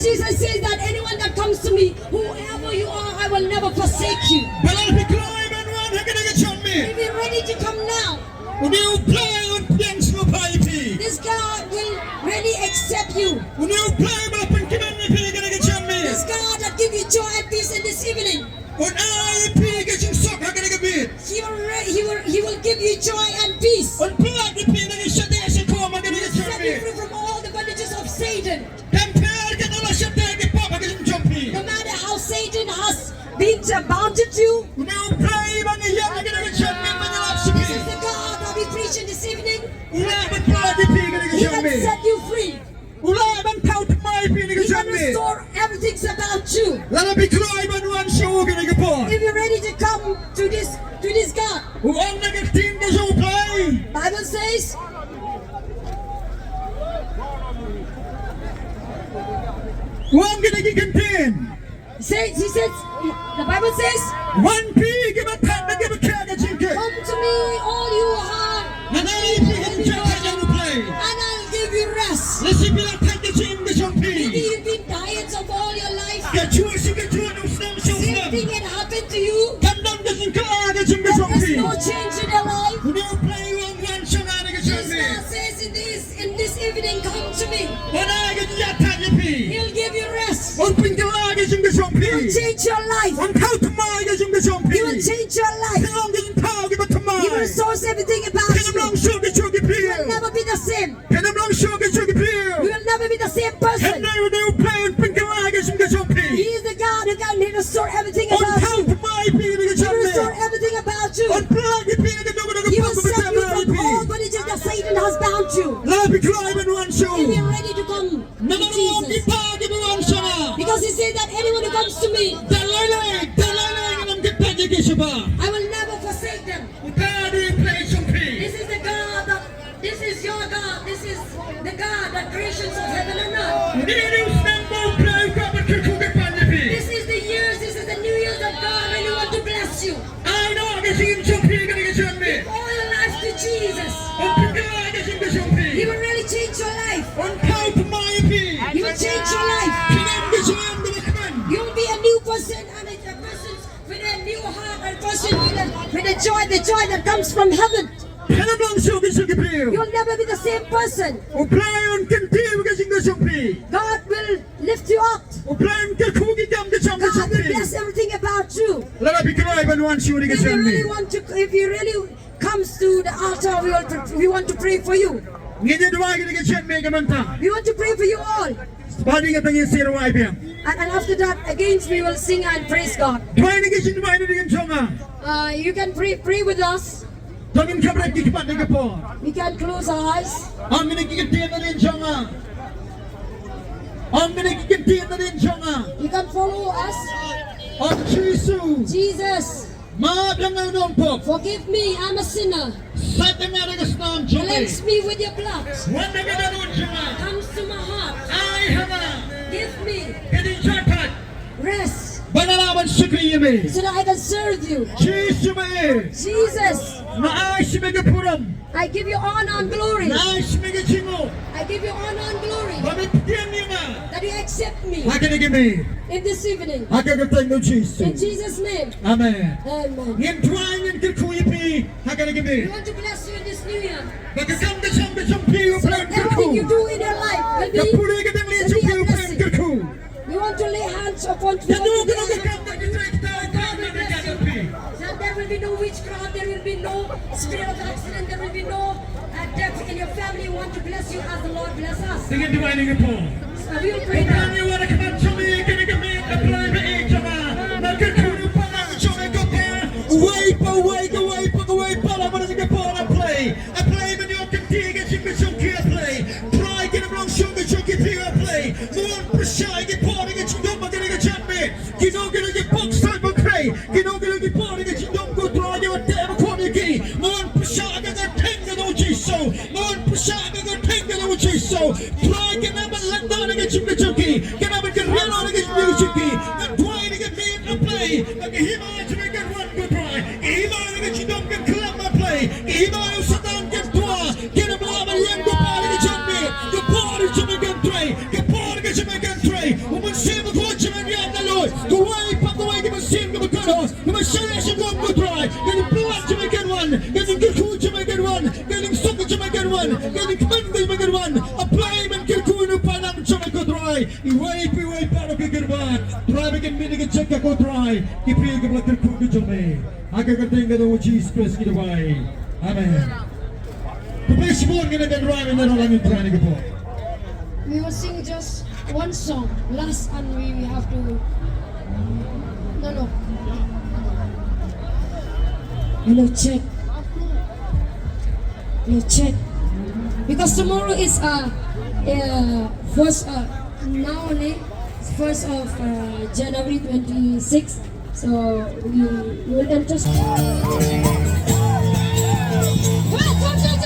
Jesus says that anyone that comes to me, whoever you are, I will never forsake you. If you're ready to come now, this God will really accept you. This God that give you joy and peace in this evening. He will give you joy and peace. He will set you free from all the bondages of Satan. No matter how Satan has been bounded you, this is the God that we preach in this evening. He can set you free. He can restore everything about you. If you're ready to come to this God, Bible says, he says, the Bible says, come to me all you have, and I'll give you rest. Maybe you've been tired of all your life. Same thing had happened to you. There's no change in your life. Jesus says in this evening, come to me. He'll give you rest. He'll change your life. He will change your life. He will restore everything about you. You will never be the same. You will never be the same person. He is the God who can restore everything about you. He will restore everything about you. He will set you from all bondages that Satan has bound you. If you're ready to come to Jesus. Because he said that anyone who comes to me, I will never forsake them. This is the God that, this is your God. This is the God that creations of heaven and earth. This is the years, this is the new years that God really wants to bless you. Give all your life to Jesus. He will really change your life. He will change your life. You'll be a new person, and a person with a new heart, a person with the joy that comes from heaven. You'll never be the same person. God will lift you up. God will bless everything about you. If you really comes to the altar, we want to pray for you. We want to pray for you all. And after that, again, we will sing and praise God. You can pray with us. We can close our eyes. You can follow us. Jesus, forgive me, I'm a sinner. Cleanse me with your blood. Comes to my heart. Give me rest so that I can serve you. Jesus, I give you honor and glory. I give you honor and glory that you accept me in this evening. In Jesus' name. Amen. Amen. We want to bless you in this new year. So everything you do in your life will be a blessing. We want to lay hands upon you. There will be no witchcraft, there will be no spirit of accident, there will be no death in your family. We want to bless you as the Lord bless us. So we will pray now. Kanos, naman siya siya go try. Galing Black Jamaican one, galing Kirku Jamaican one, galing Soko Jamaican one, galing Kman Jamaican one. Apply man Kirku pa ng Jamaican try. Iway para kagirwan. Try makin mini check ako try. Ipil ka Black Kirku Jamaican. Agagating ka daw Jesus Christ kinaway. Amen. Kapag mo ang ginagandrawin na lang yung try ko po. We will sing just one song. Last and we have to. No. Hello, check. Hello, check. Because tomorrow is first now only first of January 26th. So we will enter. Welcome to